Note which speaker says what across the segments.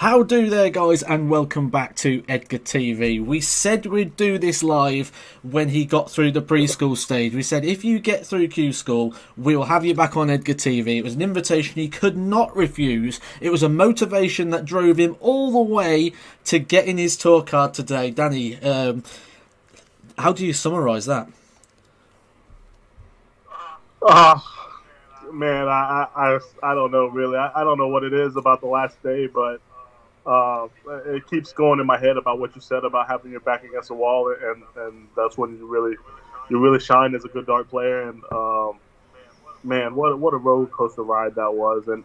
Speaker 1: How do there, guys, and welcome back to Edgar TV. We said we'd do this live when he got through the preschool stage. We said if you get through Q School, we will have you back on Edgar TV. It was an invitation he could not refuse. It was a motivation that drove him all the way to getting his tour card today. Danny, how do you summarise that?
Speaker 2: Man, I don't know really. I don't know what it is about the last day, but it keeps going in my head about what you said about having your back against the wall, and that's when you really shine as a good dart player. And man, what a roller coaster ride that was, and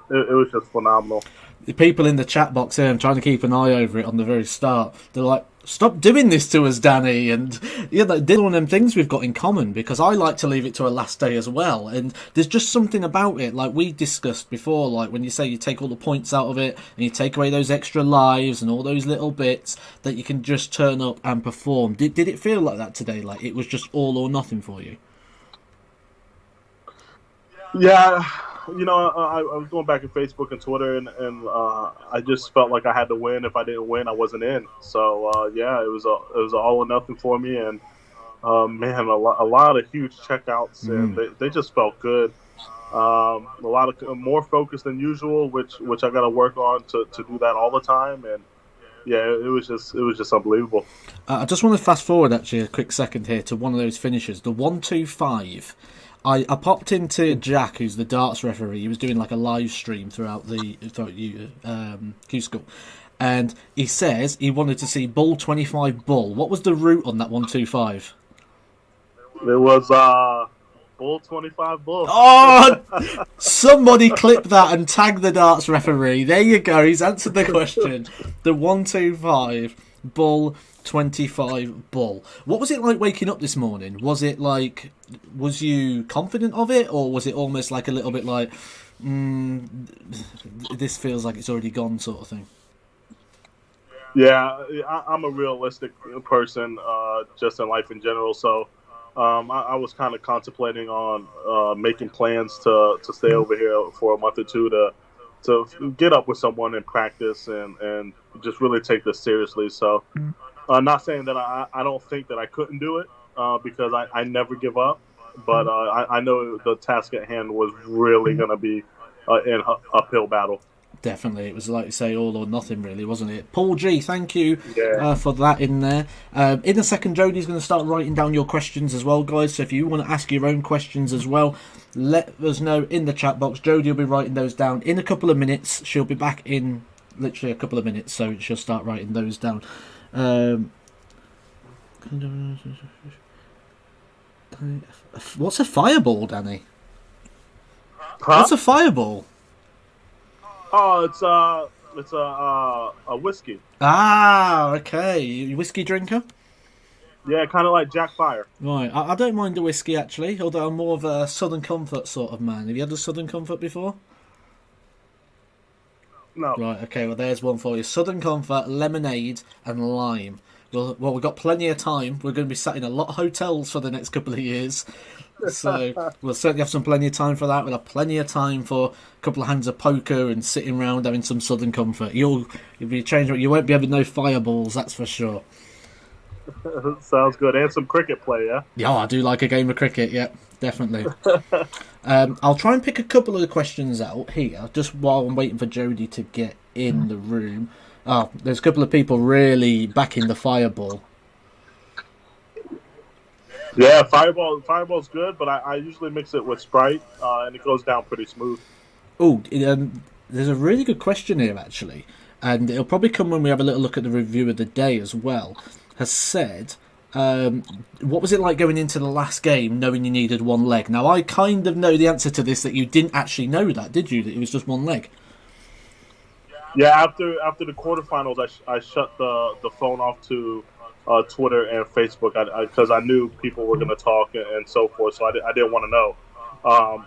Speaker 2: it was just phenomenal.
Speaker 1: The people in the chat box here, I'm trying to keep an eye over it on the very start. They're like, "Stop doing this to us, Danny." And yeah, that's one of them things we've got in common, because I like to leave it to a last day as well. And there's just something about it, like we discussed before, like when you say you take all the points out of it and you take away those extra lives and all those little bits, that you can just turn up and perform. Did it feel like that today? Like it was just all or nothing for you?
Speaker 2: Yeah. You know, I was going back on Facebook and Twitter, and I just felt like I had to win. If I didn't win, I wasn't in. So yeah, it was all or nothing for me. And man, a lot of huge checkouts, and they just felt good. A lot of more focused than usual, which I got to work on to do that all the time. And yeah, it was just unbelievable.
Speaker 1: I just want to fast forward actually a quick second here to one of those finishes, the 1-2-5. I popped into Jack, who's the darts referee. He was doing like a live stream throughout Q School, and he says he wanted to see Bull 25 Bull. What was the route on that 1-2-5?
Speaker 2: It was Bull 25 Bull.
Speaker 1: Oh, somebody clip that and tag the darts referee. There you go. He's answered the question. The 1-2-5 Bull 25 Bull. What was it like waking up this morning? Was you confident of it, or was it almost like a little bit like, this feels like it's already gone sort of thing?
Speaker 2: Yeah, I'm a realistic person, just in life in general. So I was kind of contemplating on making plans to stay over here for a month or two to get up with someone and practice and just really take this seriously. So I'm not saying that I don't think that I couldn't do it, because I never give up. But I know the task at hand was really going to be an uphill battle.
Speaker 1: Definitely. It was like you say, all or nothing really, wasn't it? Paul G, thank you for that in there. In a second, Jodie's going to start writing down your questions as well, guys. So if you want to ask your own questions as well, let us know in the chat box. Jodie will be writing those down in a couple of minutes. She'll be back in literally a couple of minutes, so she'll start writing those down. What's a fireball, Danny?
Speaker 2: Huh?
Speaker 1: What's a fireball?
Speaker 2: Oh, it's a whiskey.
Speaker 1: Ah, okay. You a whiskey drinker?
Speaker 2: Yeah, kind of like Jack Fire.
Speaker 1: Right. I don't mind the whiskey actually, although I'm more of a Southern Comfort sort of man. Have you had a Southern Comfort before?
Speaker 2: No.
Speaker 1: Right. Okay. Well, there's one for you. Southern Comfort, lemonade, and lime. Well, we've got plenty of time. We're going to be sat in a lot of hotels for the next couple of years. So we'll certainly have plenty of time for that. We'll have plenty of time for a couple of hands of poker and sitting around having some Southern Comfort. You'll be changing. You won't be having no fireballs, that's for sure.
Speaker 2: Sounds good. And some cricket play, yeah?
Speaker 1: Yeah, I do like a game of cricket, yeah, definitely. I'll try and pick a couple of the questions out here, just while I'm waiting for Jodie to get in the room. Oh, there's a couple of people really backing the fireball.
Speaker 2: Yeah, fireball's good, but I usually mix it with Sprite, and it goes down pretty smooth.
Speaker 1: Oh, there's a really good question here, actually, and it'll probably come when we have a little look at the review of the day as well. Has said, what was it like going into the last game knowing you needed one leg? Now, I kind of know the answer to this, that you didn't actually know that, did you? That it was just one leg?
Speaker 2: Yeah, after the quarterfinals, I shut the phone off to Twitter and Facebook because I knew people were going to talk and so forth, so I didn't want to know.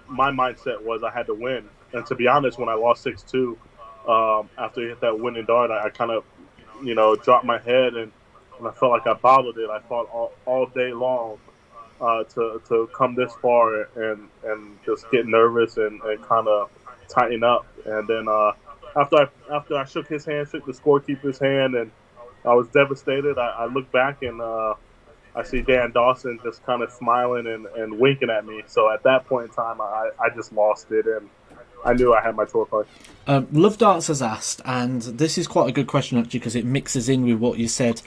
Speaker 2: My mindset was I had to win, and to be honest, when I lost 6-2, after I hit that winning dart, I kind of, dropped my head and I felt like I bottled it. I fought all day long to come this far and just get nervous and kind of tighten up, and then after I shook his hand, shook the scorekeeper's hand, and I was devastated. I look back and I see Dan Dawson just kind of smiling and winking at me. So at that point in time, I just lost it, and I knew I had my tour card.
Speaker 1: Love Darts has asked, and this is quite a good question actually because it mixes in with what you said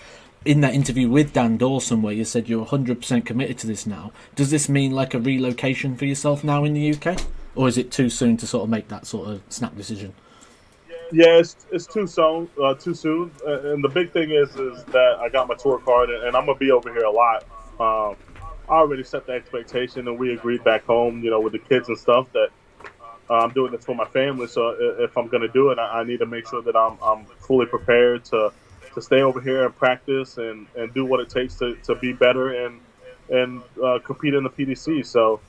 Speaker 1: in that interview with Dan Dawson where you said you're 100% committed to this now. Does this mean like a relocation for yourself now in the UK? Or is it too soon to sort of make that sort of snap decision?
Speaker 2: Yeah, it's too soon. And the big thing is that I got my tour card, and I'm gonna be over here a lot. I already set the expectation, and we agreed back home, with the kids and stuff, that I'm doing this for my family. So if I'm gonna do it, I need to make sure that I'm fully prepared to stay over here and practice and do what it takes to be better and compete in the PDC. So.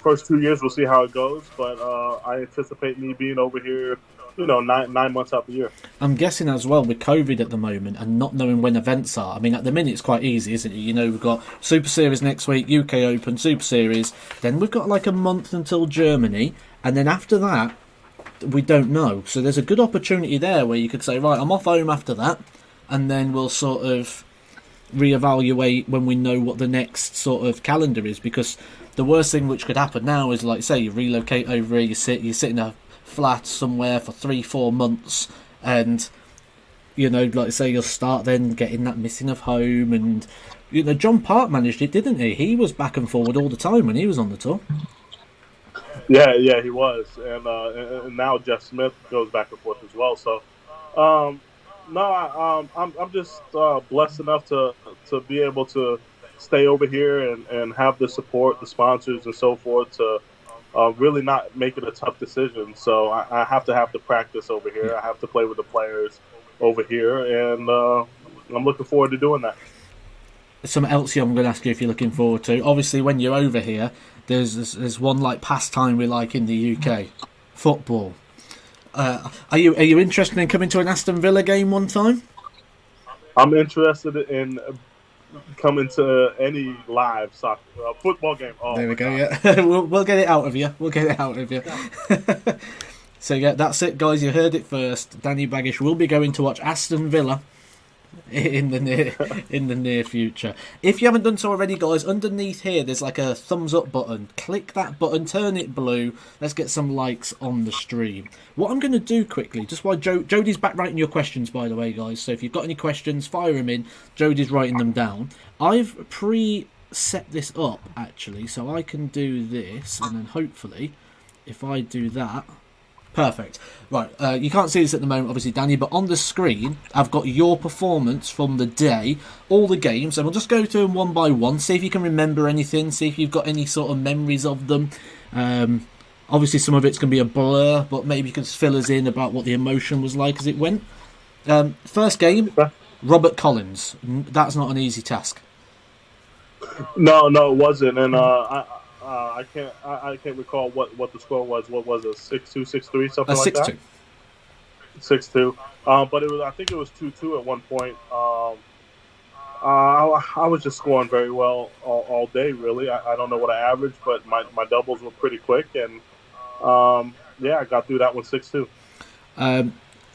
Speaker 2: First 2 years, we'll see how it goes, but I anticipate me being over here, 9 months out the year.
Speaker 1: I'm guessing as well with COVID at the moment and not knowing when events are. I mean, at the minute it's quite easy, isn't it? We've got Super Series next week, UK Open, Super Series, then we've got like a month until Germany, and then after that, we don't know. So there's a good opportunity there where you could say, right, I'm off home after that, and then we'll sort of reevaluate when we know what the next sort of calendar is, because the worst thing which could happen now is, like, say you relocate over here, you sit in a flat somewhere for 3-4 months, and like say you'll start then getting that missing of home, and John Park managed it, didn't he? He was back and forward all the time when he was on the tour.
Speaker 2: Yeah, he was, and now Jeff Smith goes back and forth as well. So, I'm just blessed enough to be able to stay over here and have the support, the sponsors, and so forth to really not make it a tough decision. So I have to have the practice over here. I have to play with the players over here, and I'm looking forward to doing that.
Speaker 1: Something else I'm going to ask you if you're looking forward to. Obviously, when you're over here, there's one like pastime we like in the UK, football. Are you interested in coming to an Aston Villa game one time?
Speaker 2: I'm interested in coming to any live soccer football game. Oh,
Speaker 1: there we go. Yeah, we'll get it out of you. So yeah, that's it, guys. You heard it first. Danny Baggish will be going to watch Aston Villa in the near future. If you haven't done so already, guys, underneath here there's like a thumbs up button. Click that button, turn it blue. Let's get some likes on the stream. What I'm going to do quickly, just while Jodie's back writing your questions, by the way, guys, so if you've got any questions, fire them in. Jodie's writing them down. I've pre-set this up actually, so I can do this, and then hopefully if I do that. Perfect. Right, you can't see this at the moment, obviously, Danny, but on the screen, I've got your performance from the day, all the games, and we'll just go through them one by one, see if you can remember anything, see if you've got any sort of memories of them. Obviously, some of it's going to be a blur, but maybe you can fill us in about what the emotion was like as it went. First game, Robert Collins. That's not an easy task.
Speaker 2: No, it wasn't, and I can't recall what the score was. What was it? 6-2, 6-3, something like that. 6-2. But I think it was 2-2 at one point. I was just scoring very well all day. Really, I don't know what I averaged, but my doubles were pretty quick, and I got through that one 6-2.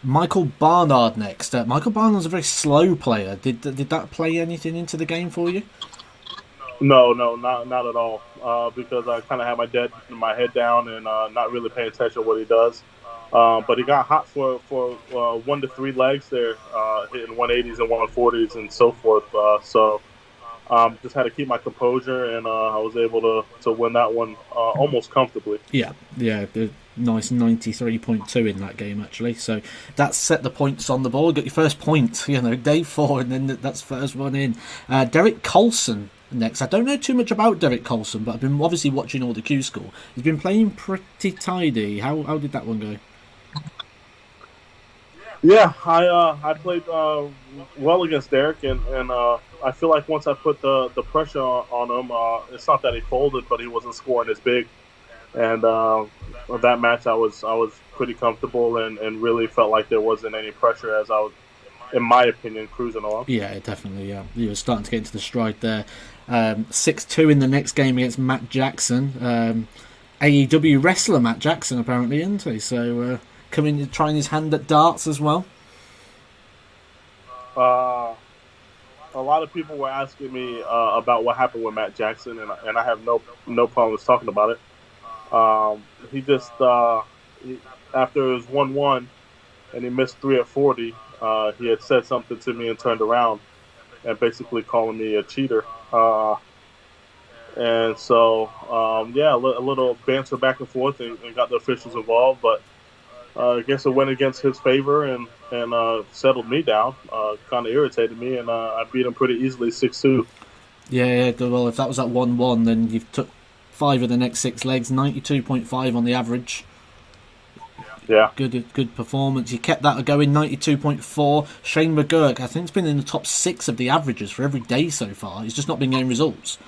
Speaker 1: Michael Barnard next. Michael Barnard's a very slow player. Did that play anything into the game for you?
Speaker 2: No, not at all. Because I kind of had my head down and not really paying attention to what he does. But he got hot for 1 to 3 legs there, hitting 180s and 140s and so forth. So just had to keep my composure, and I was able to win that one almost comfortably. Yeah,
Speaker 1: the nice 93.2 in that game actually. So that set the points on the board. Got your first point, day 4, and then that's first one in. Derek Colson next. I don't know too much about Derek Colson, but I've been obviously watching all the Q School. He's been playing pretty tidy. How did that one go?
Speaker 2: Yeah, I played well against Derek, and I feel like once I put the pressure on him, it's not that he folded, but he wasn't scoring as big. And that match, I was pretty comfortable and really felt like there wasn't any pressure as I was, in my opinion, cruising along.
Speaker 1: Yeah, definitely. Yeah, he was starting to get into the stride there. 6-2 in the next game against Matt Jackson. AEW wrestler Matt Jackson, apparently, isn't he? So coming trying his hand at darts as well?
Speaker 2: A lot of people were asking me about what happened with Matt Jackson, and I have no problems talking about it. He just after it was 1-1 and he missed 3 at 40, he had said something to me and turned around and basically calling me a cheater. And so, a little banter back and forth and got the officials involved. But I guess it went against his favor and settled me down. Kind of irritated me, and I beat him pretty easily, 6-2.
Speaker 1: Yeah, well, if that was at 1-1, then you've took 5 of the next 6 legs, 92.5 on the average.
Speaker 2: Yeah.
Speaker 1: Good performance. You kept that going, 92.4. Shane McGurk, I think, has been in the top 6 of the averages for every day so far. He's just not been getting results.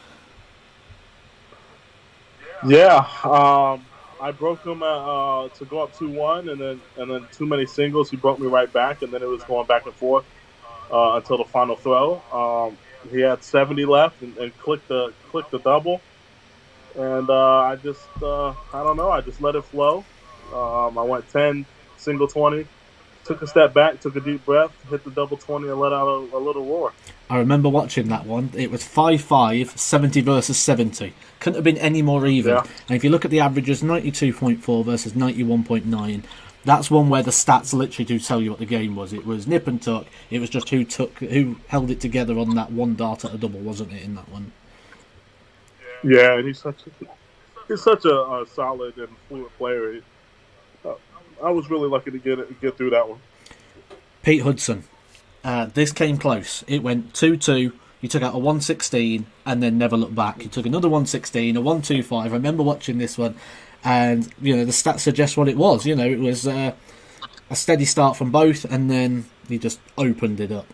Speaker 2: Yeah, I broke him to go up 2-1, and then too many singles. He broke me right back, and then it was going back and forth until the final throw. He had 70 left and clicked the double, and I don't know. I just let it flow. I went 10, single 20, took a step back, took a deep breath, hit the double 20, and let out a little roar.
Speaker 1: I remember watching that one. It was 5-5, 70 versus 70. Couldn't have been any more even.
Speaker 2: Yeah.
Speaker 1: And if you look at the averages, 92.4 versus 91.9, that's one where the stats literally do tell you what the game was. It was nip and tuck. It was just who held it together on that one dart at a double, wasn't it, in that one?
Speaker 2: Yeah, and he's such a solid and fluent player. I was really lucky to get through that one.
Speaker 1: Pete Hudson. This came close. It went 2-2. You took out a 116 and then never looked back. You took another 116, a 125. I remember watching this one, and the stats suggest what it was. It was a steady start from both, and then he just opened it up.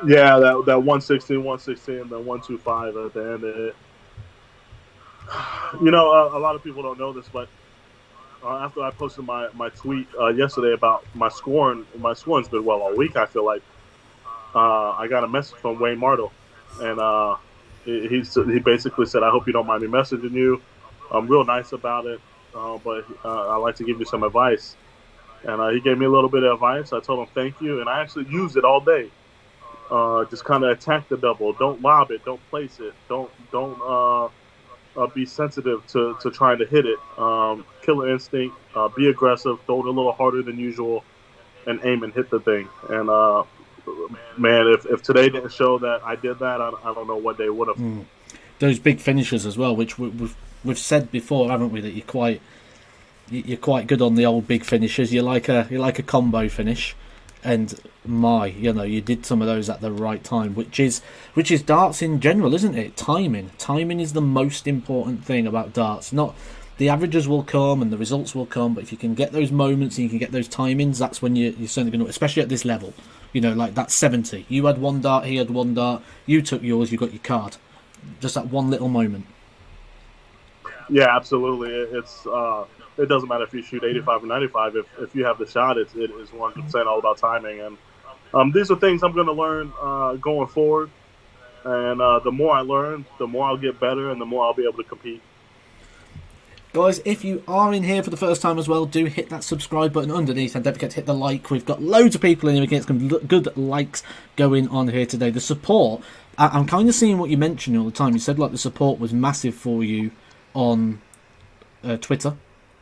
Speaker 2: Yeah, that 116, and then 125 at the end of it. A lot of people don't know this, but after I posted my tweet yesterday about my scoring's been well all week, I feel like I got a message from Wayne Martle, and he basically said, "I hope you don't mind me messaging you. I'm real nice about it, but I'd like to give you some advice." And he gave me a little bit of advice. I told him thank you, and I actually used it all day. Just kind of attack the double. Don't lob it. Don't place it. Don't be sensitive to trying to hit it. Killer instinct. Be aggressive. Throw it a little harder than usual, and aim and hit the thing. And man, if today didn't show that I did that, I don't know what day would have.
Speaker 1: Those big finishes as well, which we've said before, haven't we? That you're quite good on the old big finishes. You like a combo finish. And you did some of those at the right time, which is darts in general, isn't it? Timing is the most important thing about darts. Not the averages will come and the results will come, but if you can get those moments and you can get those timings, that's when you're certainly going to, especially at this level. Like that 70. You had one dart, he had one dart. You took yours, you got your card. Just that one little moment.
Speaker 2: Yeah, absolutely. It doesn't matter if you shoot 85 or 95. If you have the shot, it is 100% all about timing. And these are things I'm going to learn going forward. And the more I learn, the more I'll get better, and the more I'll be able to compete.
Speaker 1: Guys, if you are in here for the first time as well, do hit that subscribe button underneath, and don't forget to hit the like. We've got loads of people in here. We can get some good likes going on here today. The support, I'm kind of seeing what you mentioned all the time. You said the support was massive for you on Twitter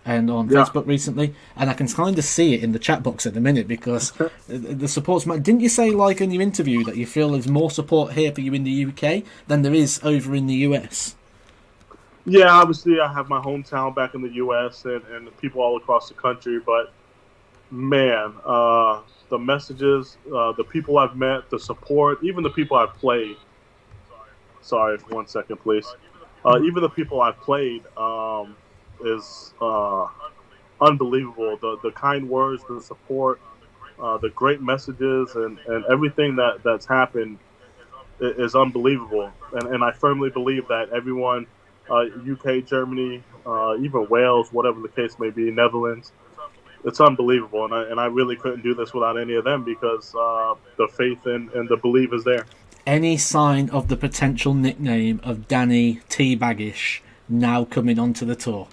Speaker 1: and on Facebook recently, and I can kind of see it in the chat box at the minute because the support's... Didn't you say in your interview that you feel there's more support here for you in the UK than there is over in the US?
Speaker 2: Yeah, obviously I have my hometown back in the US and people all across the country, but man, the messages, the people I've met, the support, even the people I've played. Sorry, 1 second, please. Even the people I've played is unbelievable. The kind words, the support, the great messages, and everything that's happened is unbelievable. And I firmly believe that everyone, UK, Germany, even Wales, whatever the case may be, Netherlands, it's unbelievable. And I really couldn't do this without any of them because the faith and the belief is there.
Speaker 1: Any sign of the potential nickname of Danny T. Baggish now coming onto the tour?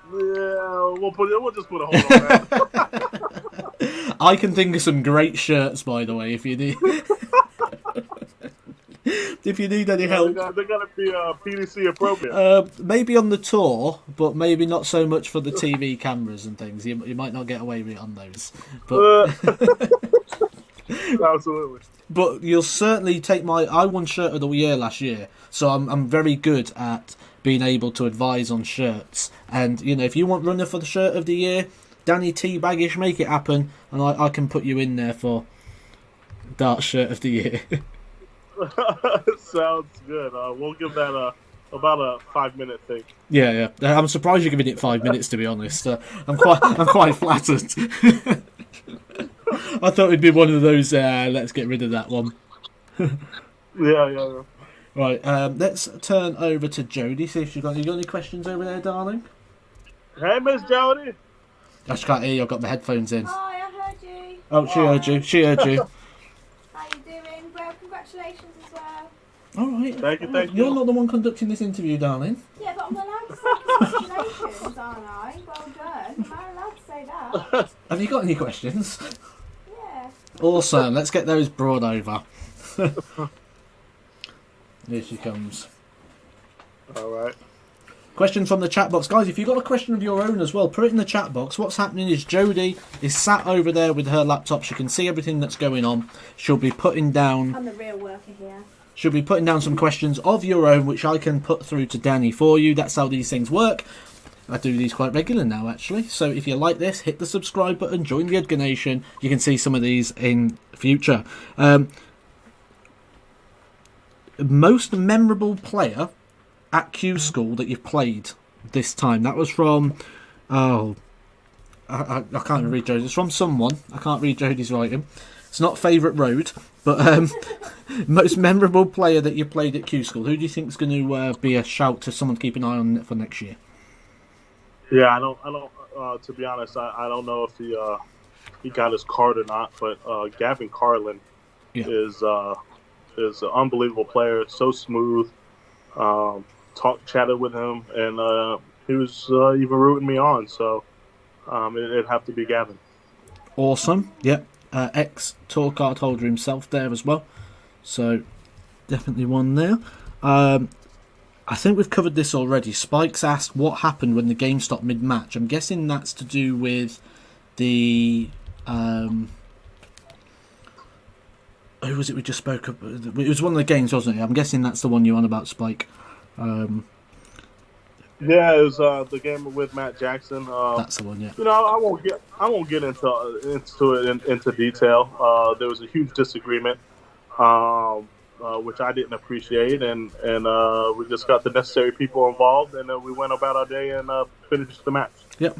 Speaker 2: Yeah, we'll just put a hold on that.
Speaker 1: I can think of some great shirts, by the way, if you need. If you need any help.
Speaker 2: They're gonna be PDC appropriate.
Speaker 1: Maybe on the tour, but maybe not so much for the TV cameras and things. You might not get away with it on those. But
Speaker 2: Absolutely.
Speaker 1: But you'll certainly take I won Shirt of the Year last year, so I'm very good at being able to advise on shirts. And if you want runner for the Shirt of the Year, Danny Baggish, make it happen, and I can put you in there for Dart Shirt of the Year.
Speaker 2: Sounds good. We'll give that about a 5-minute thing.
Speaker 1: Yeah. I'm surprised you're giving it 5 minutes, to be honest. I'm quite flattered. I thought it'd be one of those. Let's get rid of that one.
Speaker 2: Yeah.
Speaker 1: Right. Let's turn over to Jodie. See if you got any questions over there, darling.
Speaker 2: Hey, Miss Jodie.
Speaker 1: I just can't hear you. I've got the headphones in.
Speaker 3: Hi, I heard you.
Speaker 1: Oh, she heard you.
Speaker 3: How you doing? Well, congratulations as well.
Speaker 1: All right.
Speaker 2: Thank you.
Speaker 1: You're not the one conducting this interview, darling.
Speaker 3: Yeah, but I'm allowed to say congratulations, aren't I? Well done. Am I allowed to say that?
Speaker 1: Have you got any questions?
Speaker 3: Yeah.
Speaker 1: Awesome. Let's get those brought over. Here she comes.
Speaker 2: All right.
Speaker 1: Questions from the chat box. Guys, if you've got a question of your own as well, put it in the chat box. What's happening is Jodie is sat over there with her laptop. She can see everything that's going on. She'll be putting down...
Speaker 3: I'm the real worker here.
Speaker 1: She'll be putting down some questions of your own, which I can put through to Danny for you. That's how these things work. I do these quite regular now, actually. So if you like this, hit the subscribe button, join the Edgar Nation. You can see some of these in future. Most memorable player at Q School that you've played this time. That was from... I can't read Jodie's. It's from someone. I can't read Jodie's writing. It's not favourite road, but most memorable player that you played at Q School. Who do you think is going to be a shout to someone to keep an eye on for next year?
Speaker 2: Yeah, I don't. To be honest, I don't know if he got his card or not. But Gavin Carlin is an unbelievable player. So smooth. Chatted with him, and he was even rooting me on. So it'd have to be Gavin.
Speaker 1: Awesome. Yep. Ex-tour card holder himself there as well. So definitely one there. I think we've covered this already. Spikes asked what happened when the game stopped mid-match. I'm guessing that's to do with the... who was it we just spoke of? It was one of the games, wasn't it? I'm guessing that's the one you're on about, Spike.
Speaker 2: Yeah, it was the game with Matt Jackson.
Speaker 1: That's the one, yeah.
Speaker 2: I won't get into it into detail. There was a huge disagreement, which I didn't appreciate, and we just got the necessary people involved, and then we went about our day and finished the match.
Speaker 1: Yep.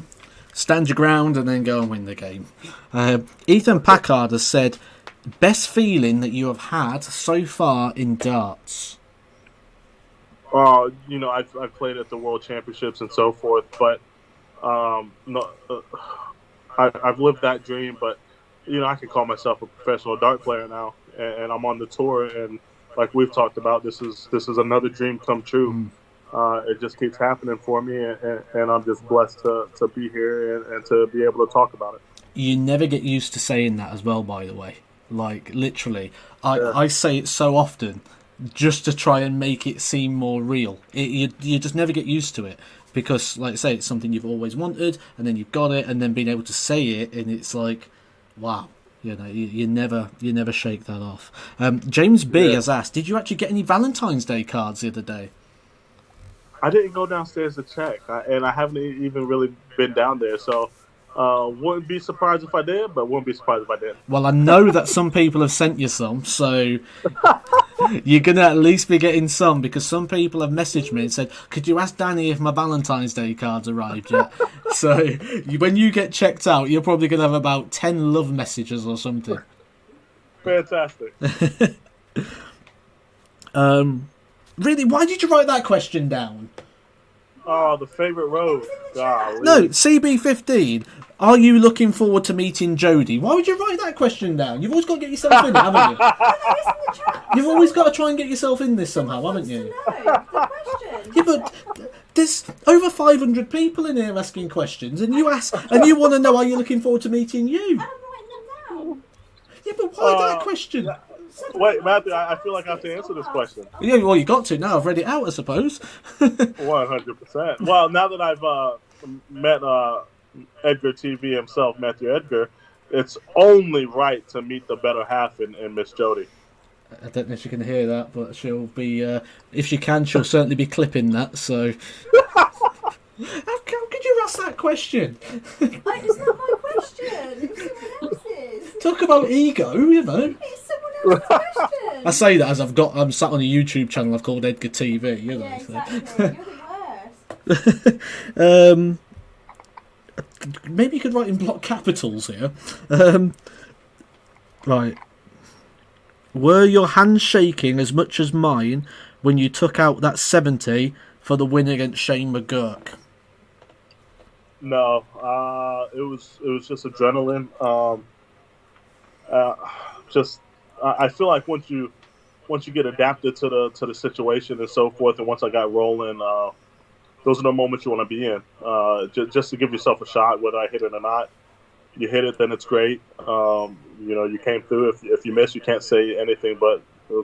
Speaker 1: Stand your ground and then go and win the game. Ethan Packard has said, best feeling that you have had so far in darts?
Speaker 2: I've played at the World Championships and so forth, but I've lived that dream. But I can call myself a professional dart player now, and I'm on the tour. And like we've talked about, this is another dream come true. It just keeps happening for me, and I'm just blessed to be here and to be able to talk about it.
Speaker 1: You never get used to saying that as well, by the way. Like, literally, I say it so often just to try and make it seem more real. You just never get used to it because, like I say, it's something you've always wanted, and then you've got it, and then being able to say it, and it's like, wow, you never shake that off. James B has asked, did you actually get any Valentine's Day cards the other day?
Speaker 2: I didn't go downstairs to check, and I haven't even really been down there, so wouldn't be surprised if I did, but wouldn't be surprised if I did.
Speaker 1: Well, I know that some people have sent you some, so you're going to at least be getting some, because some people have messaged me and said, could you ask Danny if my Valentine's Day cards arrived yet? So when you get checked out, you're probably going to have about 10 love messages or something.
Speaker 2: Fantastic.
Speaker 1: Really, why did you write that question down?
Speaker 2: Oh, the favorite road. Golly.
Speaker 1: No, CB15. Are you looking forward to meeting Jodie? Why would you write that question down? You've always got to get yourself in it, haven't you? You've always got to try and get yourself in this somehow, haven't you?
Speaker 3: No, the question.
Speaker 1: Yeah, but there's over 500 people in here asking questions, and you want to know, are you looking forward to meeting you?
Speaker 3: I'm writing them down.
Speaker 1: Yeah, but why that question?
Speaker 2: Wait, Matthew, I feel like I have to answer this question.
Speaker 1: Yeah, well, you got to now. I've read it out, I suppose.
Speaker 2: 100%. Well, now that I've met Edgar TV himself, Matthew Edgar, it's only right to meet the better half in Miss Jodie.
Speaker 1: I don't know if she can hear that, but she'll be, if she can, she'll certainly be clipping that, so... How could you ask that question?
Speaker 3: It's not my question. It's someone else's.
Speaker 1: Talk about ego, you know.
Speaker 3: It's someone else's question.
Speaker 1: I say that as I'm sat on a YouTube channel I've called Edgar TV, you know.
Speaker 3: Yeah,
Speaker 1: So.
Speaker 3: exactly. You're the worst.
Speaker 1: Maybe you could write in block capitals here. Right. Were your hands shaking as much as mine when you took out that 70 for the win against Shane McGurk?
Speaker 2: No, it was just adrenaline. I feel like once you get adapted to the situation and so forth, and once I got rolling, those are the moments you want to be in. Just to give yourself a shot, whether I hit it or not. You hit it, then it's great. You came through. If you miss, you can't say anything but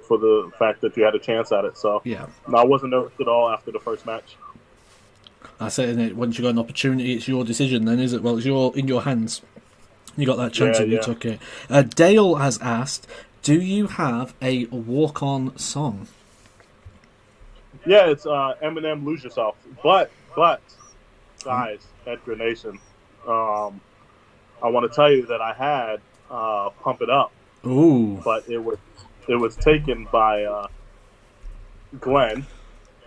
Speaker 2: for the fact that you had a chance at it. So
Speaker 1: Yeah.
Speaker 2: no, I wasn't nervous at all after the first match.
Speaker 1: That's it, isn't it? Once you got an opportunity, it's your decision then, is it? Well, it's in your hands. You got that chance and you took it. Dale has asked, do you have a walk-on song?
Speaker 2: Yeah, it's Eminem, Lose Yourself. But guys, Edgar Nation, I want to tell you that I had Pump It Up.
Speaker 1: Ooh.
Speaker 2: But it was taken by Glenn,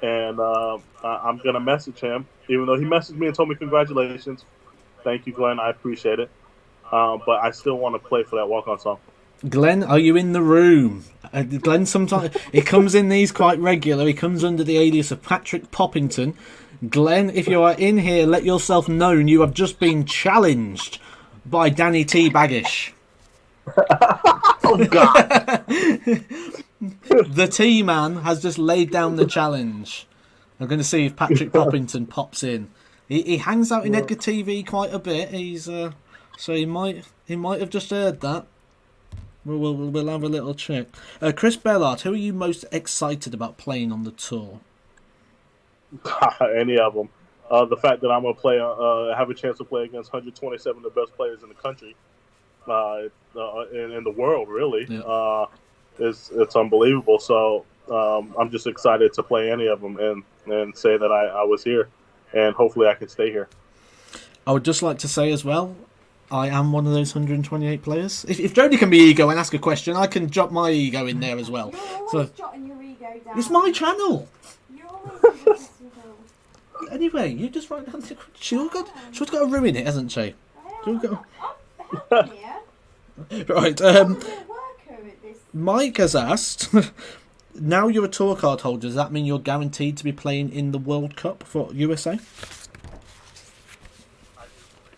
Speaker 2: and I'm gonna message him, even though he messaged me and told me congratulations. Thank you, Glenn. I appreciate it. But I still want to play for that walk-on song.
Speaker 1: Glenn, are you in the room? Glenn, sometimes he comes in these quite regular. He comes under the alias of Patrick Poppington. Glenn, if you are in here, let yourself known. You have just been challenged by Danny Baggish.
Speaker 2: Oh God!
Speaker 1: The T-Man has just laid down the challenge. I'm going to see if Patrick Poppington pops in. He hangs out in Edgar TV quite a bit. He's so he might have just heard that. We'll have a little check. Chris Bellard, who are you most excited about playing on the tour?
Speaker 2: Any of them. The fact that I'm going to play, have a chance to play against 127 of the best players in the country, in the world, really, it's unbelievable. So I'm just excited to play any of them and say that I was here, and hopefully I can stay here.
Speaker 1: I would just like to say as well, I am one of those 128 players. If Jodie can be ego and ask a question, I can drop my ego in there as well.
Speaker 3: You're
Speaker 1: So
Speaker 3: always jotting your ego down.
Speaker 1: it's my channel.
Speaker 3: You're always egotistical.
Speaker 1: Anyway, you just write down. She's got to ruin it, hasn't she?
Speaker 3: I'm helping you.
Speaker 1: Right.
Speaker 3: I'm a worker at this.
Speaker 1: Mike has asked. Now you're a tour card holder. Does that mean you're guaranteed to be playing in the World Cup for USA?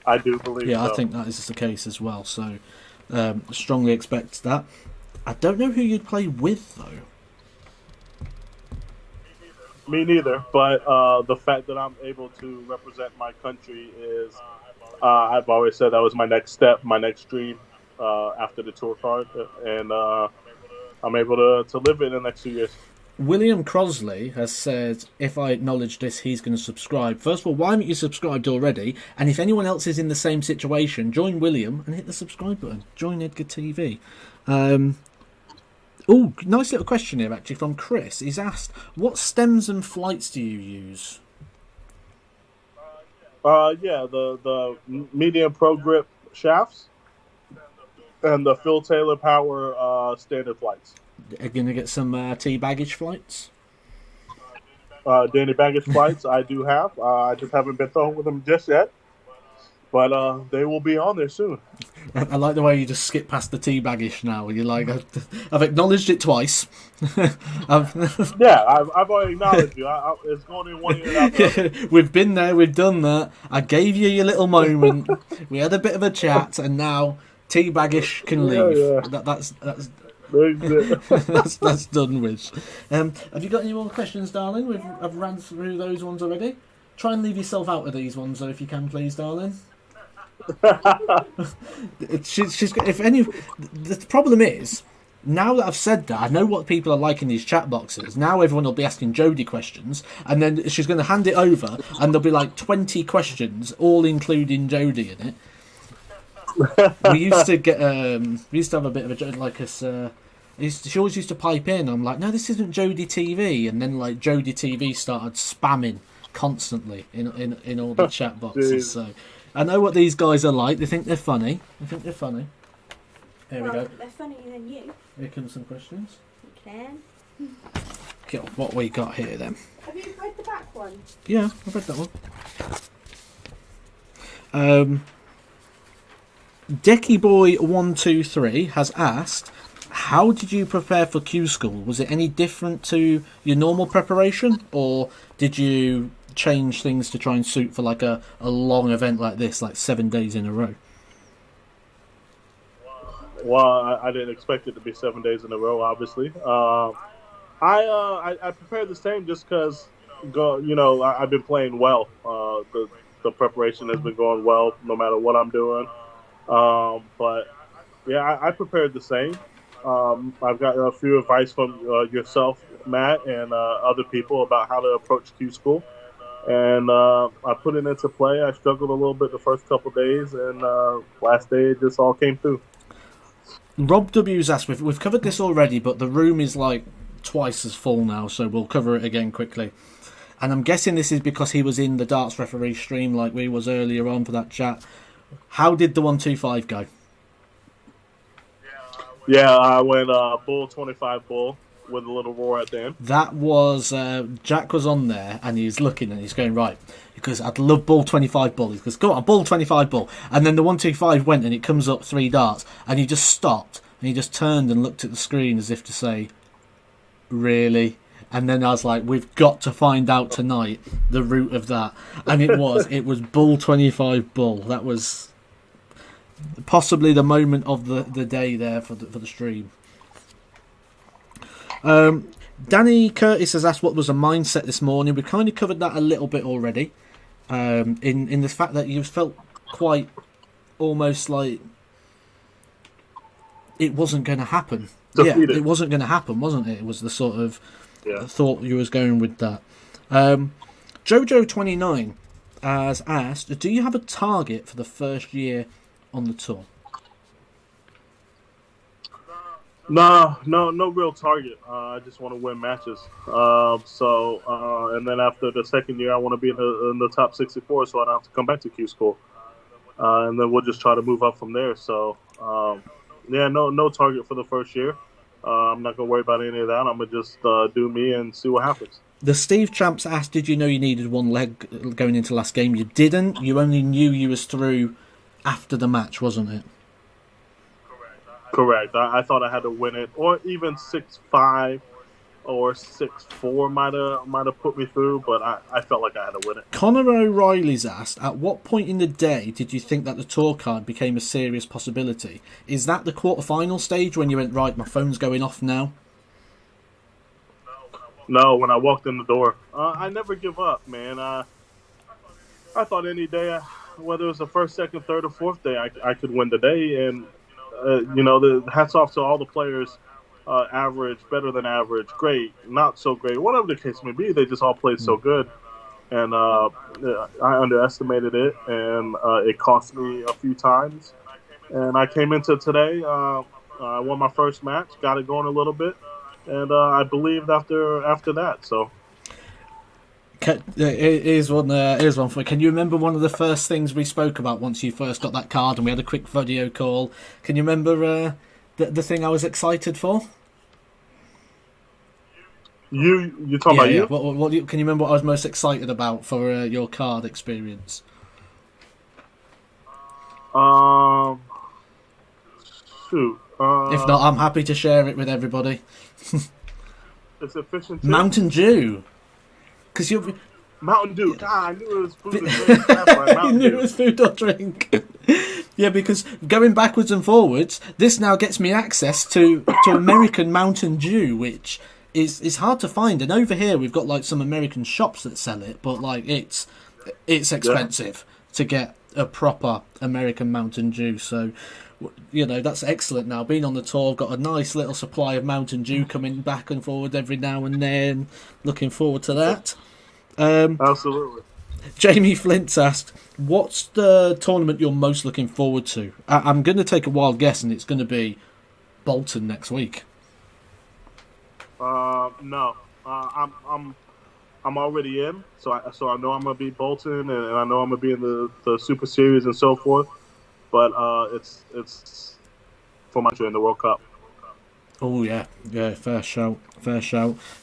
Speaker 2: I do believe so.
Speaker 1: Yeah, I think that is the case as well. So, strongly expect that. I don't know who you'd play with though.
Speaker 2: Me neither, but the fact that I'm able to represent my country is, I've always said that was my next step, my next dream after the tour card, and I'm able to live it in the next 2 years.
Speaker 1: William Crosley has said, if I acknowledge this, he's going to subscribe. First of all, why haven't you subscribed already? And if anyone else is in the same situation, join William and hit the subscribe button. Join Edgar TV. Oh, nice little question here, actually, from Chris. He's asked, what stems and flights do you use?
Speaker 2: The medium pro grip shafts and the Phil Taylor Power standard flights.
Speaker 1: Are you going to get some Baggish flights?
Speaker 2: Danny Baggish flights I do have. I just haven't been thrown with them just yet. But they will be on there soon.
Speaker 1: I like the way you just skip past the tea baggish now. You're like, I've acknowledged it twice.
Speaker 2: Yeah, I've already acknowledged you. It's going in one ear and out the other.
Speaker 1: We've been there, we've done that. I gave you your little moment. We had a bit of a chat, and now tea baggish can leave.
Speaker 2: Yeah.
Speaker 1: That's done with. Have you got any more questions, darling? I've ran through those ones already. Try and leave yourself out of these ones, though, if you can, please, darling. If any, the problem is, now that I've said that, I know what people are like in these chat boxes. Now everyone will be asking Jodie questions, and then she's going to hand it over, and there'll be like 20 questions, all including Jodie in it. We used to have a bit of a joke, like us. She always used to pipe in. I'm like, no, this isn't Jodie TV, and then like Jodie TV started spamming constantly in all the chat boxes. So I know what these guys are like. They think they're funny. Here we go.
Speaker 3: They're funnier than you.
Speaker 1: Here comes some questions.
Speaker 3: You can.
Speaker 1: Okay, what we got here then?
Speaker 3: Have you read the back one?
Speaker 1: Yeah, I've read that one. Decky Boy 123 has asked, how did you prepare for Q School? Was it any different to your normal preparation, or did you change things to try and suit for like a long event like this, like 7 days in a row?
Speaker 2: Well, I didn't expect it to be 7 days in a row, obviously. I prepared the same just because, I've been playing well. The preparation has been going well no matter what I'm doing. But yeah, I prepared the same. I've got a few advice from yourself, Matt, and other people about how to approach Q School. And I put it into play. I struggled a little bit the first couple days, and last day it just all came through.
Speaker 1: Rob W's asked, we've covered this already, but the room is like twice as full now, so we'll cover it again quickly. And I'm guessing this is because he was in the darts referee stream like we was earlier on for that chat. How did the 125 go?
Speaker 2: Yeah, I went bull 25 bull with a little roar at the end.
Speaker 1: That was Jack was on there, and he's looking and he's going, right, because I'd love ball 25 bull. He goes, go on, ball 25 bull. And then the 125 went and it comes up 3 darts, and he just stopped and he just turned and looked at the screen as if to say, really? And then I was like, we've got to find out tonight the root of that. And it was bull 25 bull. That was possibly the moment of the day there for the stream. Danny Curtis has asked what was a mindset this morning. We kind of covered that a little bit already, in the fact that you felt quite almost like it wasn't going to happen.
Speaker 2: Defeated.
Speaker 1: Yeah, it wasn't going to happen, wasn't it? It was the sort of thought you was going with that. Jojo29 has asked, do you have a target for the first year on the tour?
Speaker 2: No real target. I just want to win matches. And then after the second year, I want to be in the top 64, so I don't have to come back to Q School. And then we'll just try to move up from there. So, no target for the first year. I'm not going to worry about any of that. I'm going to just do me and see what happens.
Speaker 1: The Steve Champs asked, did you know you needed one leg going into last game? You didn't. You only knew you was through after the match, wasn't it?
Speaker 2: Correct. I thought I had to win it, or even 6-5 or 6-4 might have put me through, but I felt like I had to win it.
Speaker 1: Connor O'Reilly's asked, at what point in the day did you think that the tour card became a serious possibility? Is that the quarterfinal stage when you went, right, my phone's going off now?
Speaker 2: No, when I walked in the door. I never give up, man. I thought any day, whether it was the first, second, third, or fourth day, I could win the day, and the hats off to all the players. Average, better than average, great, not so great, whatever the case may be. They just all played so good, and I underestimated it, and it cost me a few times. And I came into today, I won my first match, got it going a little bit, and I believed after that. So
Speaker 1: here's one for you. Can you remember one of the first things we spoke about once you first got that card and we had a quick video call? Can you remember the thing I was excited for?
Speaker 2: You talking about you?
Speaker 1: What can you remember what I was most excited about for your card experience?
Speaker 2: Um, shoot.
Speaker 1: If not, I'm happy to share it with everybody.
Speaker 2: Is it fish and chips?
Speaker 1: Mountain Dew. Because you're...
Speaker 2: Mountain Dew. God, I knew it was food or drink. That's right,
Speaker 1: you
Speaker 2: Mountain
Speaker 1: knew
Speaker 2: Dew.
Speaker 1: it was food or drink. Yeah, because going backwards and forwards, this now gets me access to American Mountain Dew, which is hard to find. And over here, we've got like some American shops that sell it, but like it's expensive to get a proper American Mountain Dew. So, you know, that's excellent. Now being on the tour, I've got a nice little supply of Mountain Dew coming back and forward every now and then. Looking forward to that.
Speaker 2: Absolutely.
Speaker 1: Jamie Flint's asked, what's the tournament you're most looking forward to? I'm going to take a wild guess, and it's going to be Bolton next week.
Speaker 2: No. I'm already in, so I know I'm gonna be Bolton, and I know I'm gonna be in the Super Series and so forth. But it's for my in the World Cup.
Speaker 1: Oh yeah, fair shout.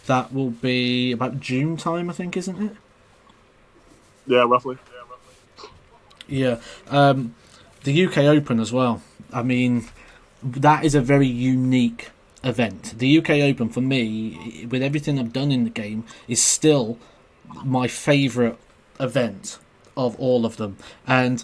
Speaker 1: That will be about June time, I think, isn't it?
Speaker 2: Yeah, roughly.
Speaker 1: Yeah, the UK Open as well. I mean, that is a very unique event. The UK Open, for me, with everything I've done in the game, is still my favourite event of all of them. And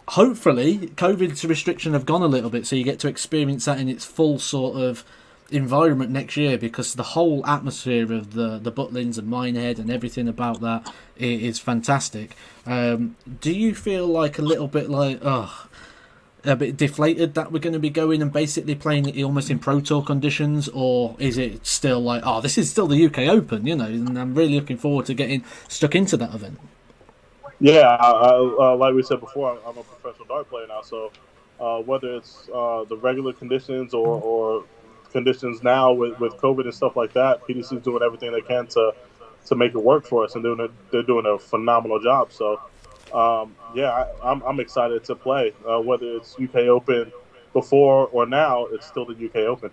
Speaker 1: hopefully, COVID's restriction have gone a little bit, so you get to experience that in its full sort of environment next year, because the whole atmosphere of the Butlins and Minehead and everything about that is fantastic. Do you feel like a little bit like, a bit deflated that we're going to be going and basically playing it almost in Pro Tour conditions, or is it still like, this is still the UK Open, you know, and I'm really looking forward to getting stuck into that event?
Speaker 2: Yeah, like we said before, I'm a professional dart player now, so whether it's the regular conditions or conditions now with COVID and stuff like that, PDC is doing everything they can to make it work for us, and they're doing a phenomenal job. So, I'm excited to play. Whether it's UK Open before or now, it's still the UK Open.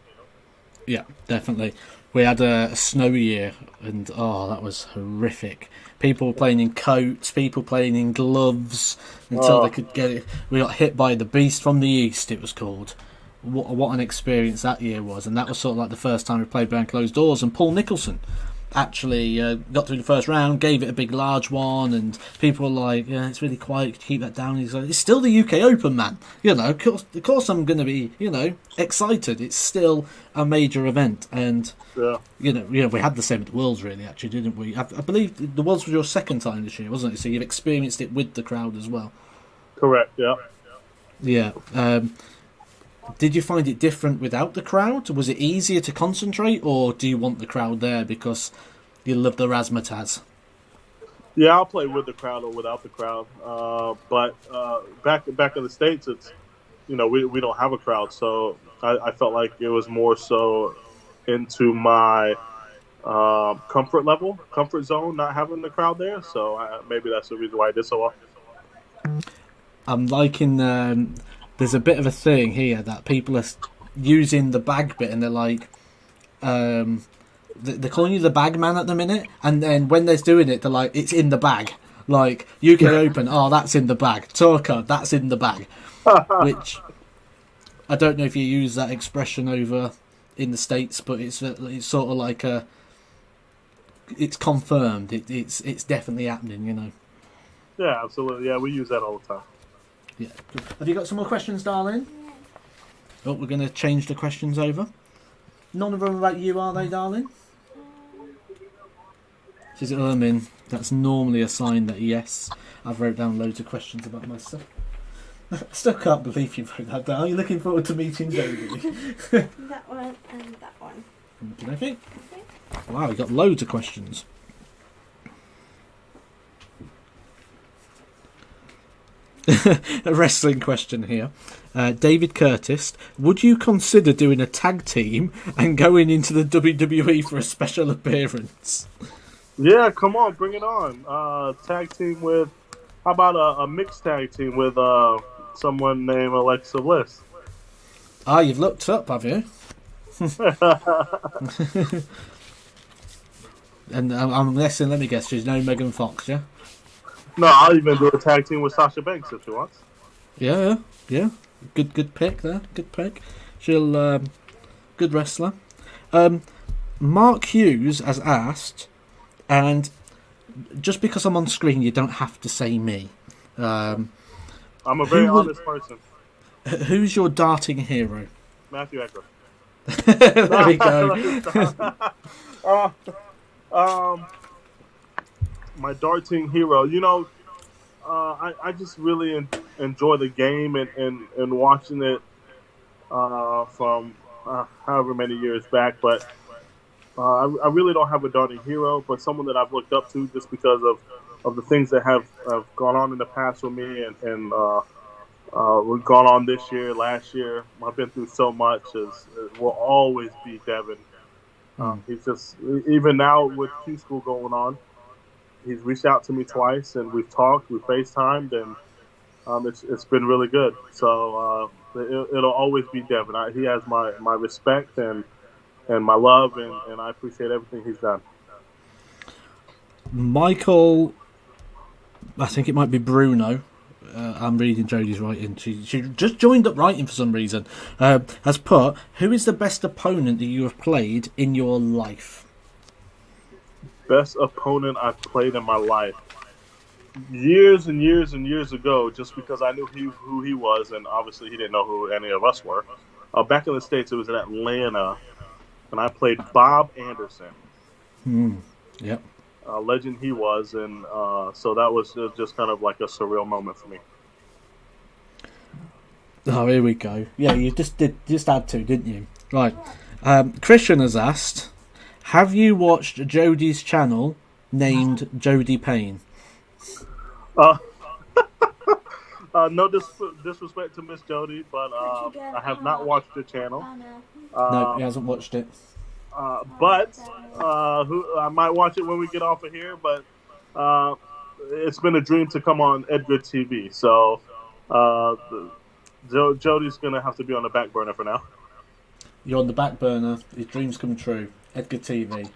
Speaker 1: Yeah, definitely. We had a snowy year, and that was horrific. People were playing in coats, people playing in gloves until they could get it. We got hit by the Beast from the East, it was called. What an experience that year was, and that was sort of like the first time we played behind closed doors. And Paul Nicholson actually got through the first round, gave it a big large one, and people were like, yeah, it's really quiet, could you keep that down? He's like, it's still the UK Open, man, you know, of course I'm going to be, you know, excited. It's still a major event. And you know, we had the same at the Worlds, really, actually, didn't we? I believe the Worlds was your second time this year, wasn't it? So you've experienced it with the crowd as well.
Speaker 2: Correct.
Speaker 1: Yeah. Did you find it different without the crowd? Was it easier to concentrate, or do you want the crowd there because you love the razzmatazz?
Speaker 2: Yeah, I'll play with the crowd or without the crowd. But back in the States, it's, you know, we don't have a crowd, so I felt like it was more so into my comfort zone, not having the crowd there. So maybe that's the reason why I did so well.
Speaker 1: I'm liking. There's a bit of a thing here that people are using the bag bit, and they're like, they're calling you the bag man at the minute, and then when they're doing it, they're like, it's in the bag. Like, UK Open, that's in the bag. Tour card, that's in the bag. Which, I don't know if you use that expression over in the States, but it's sort of like it's confirmed. It's definitely happening, you know.
Speaker 2: Yeah, absolutely. Yeah, we use that all the time.
Speaker 1: Yeah. Have you got some more questions, darling? Oh, we're going to change the questions over. None of them about you, are they, darling? Says Ermin. That's normally a sign that yes. I've wrote down loads of questions about myself. I still can't believe you wrote that down. You're looking forward to meeting Jodie.
Speaker 3: That one and that one.
Speaker 1: What do you think? Wow, you got loads of questions. A wrestling question here. David Curtis, would you consider doing a tag team and going into the WWE for a special appearance?
Speaker 2: Yeah, come on, bring it on. Tag team with, how about a mixed tag team with someone named Alexa Bliss?
Speaker 1: You've looked up, have you? And I'm guessing, let me guess, she's no Megan Fox, yeah?
Speaker 2: No, I'll even do a tag team with Sasha Banks if she wants.
Speaker 1: Yeah. Good pick there. Good pick. She'll good wrestler. Mark Hughes has asked, and just because I'm on screen, you don't have to say me.
Speaker 2: I'm a very honest person.
Speaker 1: Who's your darting hero?
Speaker 2: Matthew Edgar.
Speaker 1: There we go.
Speaker 2: My darting hero. I just really enjoy the game and watching it from however many years back. But I really don't have a darting hero, but someone that I've looked up to just because of the things that have gone on in the past with me and we've gone on this year, last year. I've been through so much. It will always be Devin. He's just, even now with Q School going on, he's reached out to me twice, and we've talked, we've FaceTimed, and it's been really good. So it'll always be Devin. He has my respect and my love, and I appreciate everything he's done.
Speaker 1: Michael, I think it might be Bruno. I'm reading Jodie's writing. She just joined up writing for some reason. Has put, who is the best opponent that you have played in your life?
Speaker 2: Best opponent I've played in my life. Years and years and years ago, just because I knew who he was, and obviously he didn't know who any of us were. Back in the States, it was in Atlanta, and I played Bob Anderson.
Speaker 1: Yep.
Speaker 2: Legend he was, and so that was just kind of like a surreal moment for me.
Speaker 1: Oh, here we go. Yeah, you just had to, didn't you? Right. Christian has asked, have you watched Jodie's channel named Jodie Payne?
Speaker 2: No disrespect to Miss Jodie, but I have not watched the channel.
Speaker 1: No, he hasn't watched it.
Speaker 2: But I might watch it when we get off of here. But it's been a dream to come on Edgar TV. So Jodie's going to have to be on the back burner for now.
Speaker 1: You're on the back burner. His dreams come true. Edgar TV.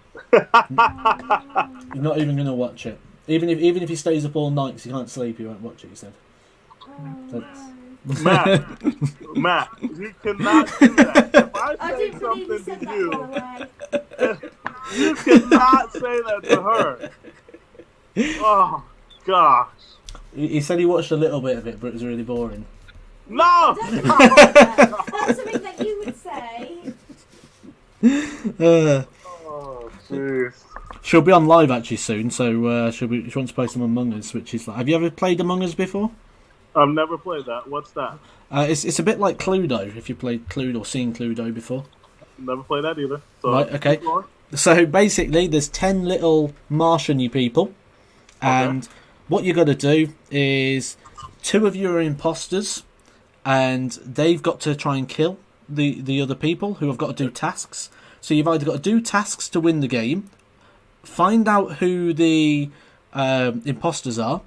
Speaker 1: You're not even going to watch it. Even if he stays up all night because he can't sleep, he won't watch it, he said.
Speaker 2: Matt, you cannot do that. If I say something to you, you cannot say that to her. Oh, gosh.
Speaker 1: He said he watched a little bit of it, but it was really boring.
Speaker 2: No!
Speaker 3: That's something that you would say.
Speaker 2: Oh, jeez.
Speaker 1: She'll be on live actually soon, so she wants to play some Among Us, which is like... Have you ever played Among Us before?
Speaker 2: I've never played that. What's that?
Speaker 1: It's a bit like Cluedo, if you played Cluedo or seen Cluedo before.
Speaker 2: Never played that either. So
Speaker 1: right, okay. So basically, there's 10 little Martian-y people, and what you got to do is 2 of you are imposters, and they've got to try and kill the other people who have got to do tasks. So you've either got to do tasks to win the game, find out who the imposters are,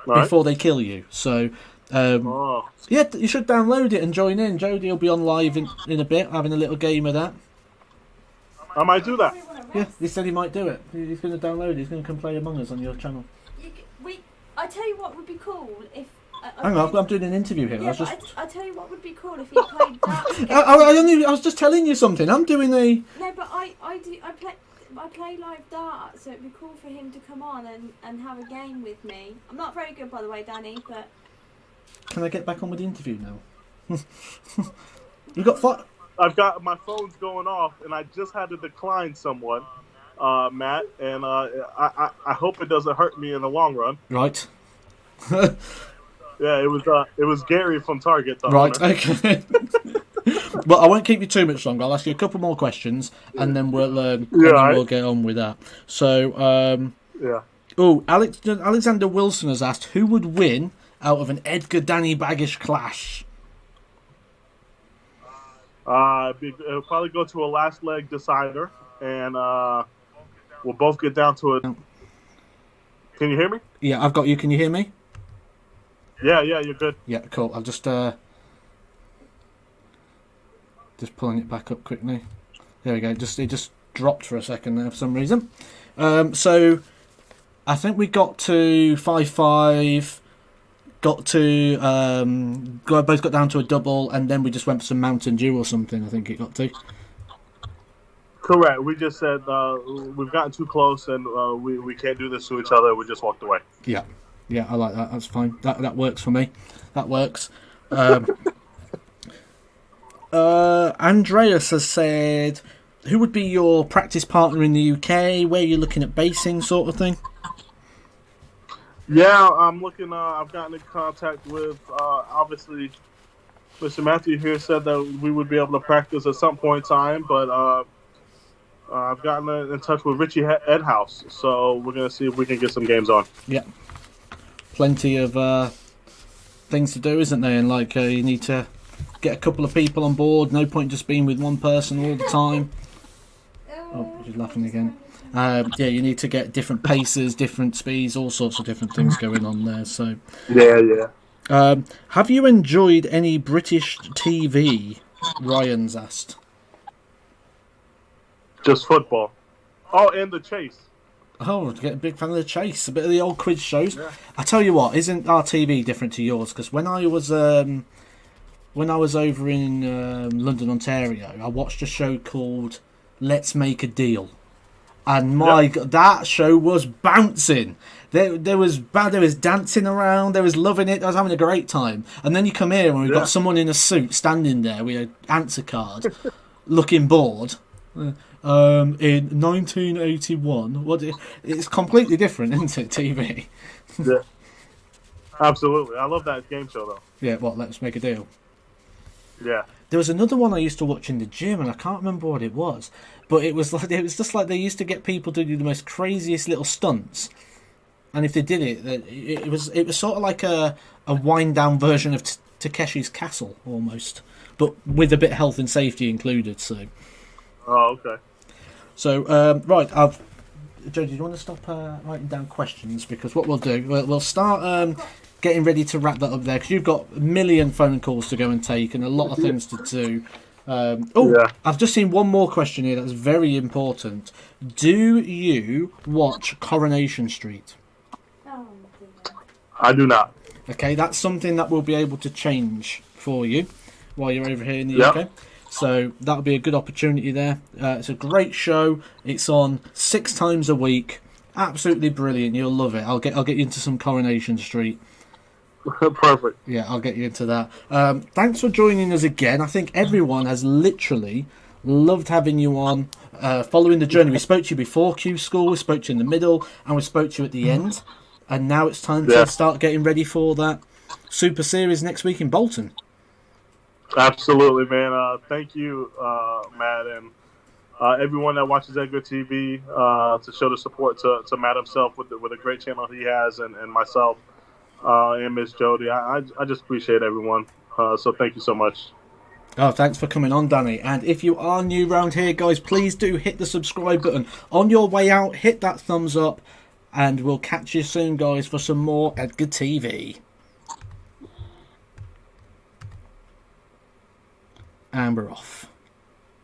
Speaker 1: before they kill you. So, yeah, you should download it and join in. Jodie will be on live in a bit, having a little game of that.
Speaker 2: I might do that.
Speaker 1: Yeah, he said he might do it. He's going to download it. He's going to come play Among Us on your channel.
Speaker 3: I tell you what would be cool if...
Speaker 1: Hang on, I'm doing an interview here.
Speaker 3: Yeah, I tell you what would be cool if you played darts.
Speaker 1: I was just telling you something. I'm doing a...
Speaker 3: No, but I play live darts, so it'd be cool for him to come on and have a game with me. I'm not very good, by the way, Danny, but...
Speaker 1: Can I get back on with the interview now? We've got
Speaker 2: I've got my phone's going off, and I just had to decline someone, Matt, and I hope it doesn't hurt me in the long run.
Speaker 1: Right.
Speaker 2: Yeah, it was Gary from Target.
Speaker 1: Right, okay. Well, I won't keep you too much longer. I'll ask you a couple more questions, and then we'll get on with that. So,
Speaker 2: yeah.
Speaker 1: Oh, Alexander Wilson has asked, who would win out of an Edgar Danny Baggish clash?
Speaker 2: It'll probably go to a last leg decider, and we'll both get down to it. Can you hear me?
Speaker 1: Yeah, I've got you. Can you hear me?
Speaker 2: Yeah, you're good.
Speaker 1: Yeah, cool. I'll just pulling it back up quickly. There we go. It just dropped for a second there for some reason. So I think we got to 5-5. got to both got down to a double, and then we just went for some Mountain Dew or something. I think it got to.
Speaker 2: Correct. We just said we've gotten too close, and we can't do this to each other. We just walked away.
Speaker 1: Yeah, I like that. That's fine. That works for me. That works. Andreas has said, who would be your practice partner in the UK? Where are you looking at basing, sort of thing?
Speaker 2: Yeah, I'm looking. I've gotten in contact with obviously Mr. Matthew here said that we would be able to practice at some point in time, but I've gotten in touch with Richie Edhouse, so we're going to see if we can get some games on.
Speaker 1: Yeah. Plenty of things to do, isn't there? And like you need to get a couple of people on board. No point just being with one person all the time. Oh, she's laughing again. Yeah, you need to get different paces, different speeds, all sorts of different things going on there. So
Speaker 2: yeah.
Speaker 1: Have you enjoyed any British TV? Ryan's asked.
Speaker 2: Just football. Oh, and the chase.
Speaker 1: Oh, get a big fan of the chase. A bit of the old quiz shows.
Speaker 2: Yeah.
Speaker 1: I tell you what, isn't our TV different to yours? Because when I was over in London, Ontario, I watched a show called Let's Make a Deal, and my God, that show was bouncing. There was dancing around. There was loving it. I was having a great time. And then you come here and we've got someone in a suit standing there with an answer card, looking bored. In 1981, it's completely different, isn't it? TV.
Speaker 2: Yeah, absolutely. I love that game show though.
Speaker 1: Yeah, Let's Make a Deal.
Speaker 2: Yeah.
Speaker 1: There was another one I used to watch in the gym, and I can't remember what it was, but it was just like they used to get people to do the most craziest little stunts, and if they did it was sort of like a wind down version of Takeshi's Castle almost, but with a bit of health and safety included. So.
Speaker 2: Oh, okay.
Speaker 1: So, right, Joe, do you want to stop writing down questions? Because what we'll do, we'll start getting ready to wrap that up there, because you've got a million phone calls to go and take and a lot of things to do. I've just seen one more question here that's very important. Do you watch Coronation Street?
Speaker 2: I do not.
Speaker 1: Okay, that's something that we'll be able to change for you while you're over here in the UK. So that'll be a good opportunity there. It's a great show. It's on 6 times a week. Absolutely brilliant. You'll love it. I'll get you into some Coronation Street.
Speaker 2: Perfect.
Speaker 1: Yeah, I'll get you into that. Thanks for joining us again. I think everyone has literally loved having you on. Following the journey, we spoke to you before Q School, we spoke to you in the middle, and we spoke to you at the end. And now it's time to start getting ready for that Super Series next week in Bolton.
Speaker 2: Absolutely, man. Thank you, Matt, and everyone that watches Edgar TV to show the support to Matt himself with a great channel he has, and myself and Miss Jody. I just appreciate everyone. So thank you so much.
Speaker 1: Oh, thanks for coming on, Danny. And if you are new around here, guys, please do hit the subscribe button. On your way out, hit that thumbs up, and we'll catch you soon, guys, for some more Edgar TV. And we're off.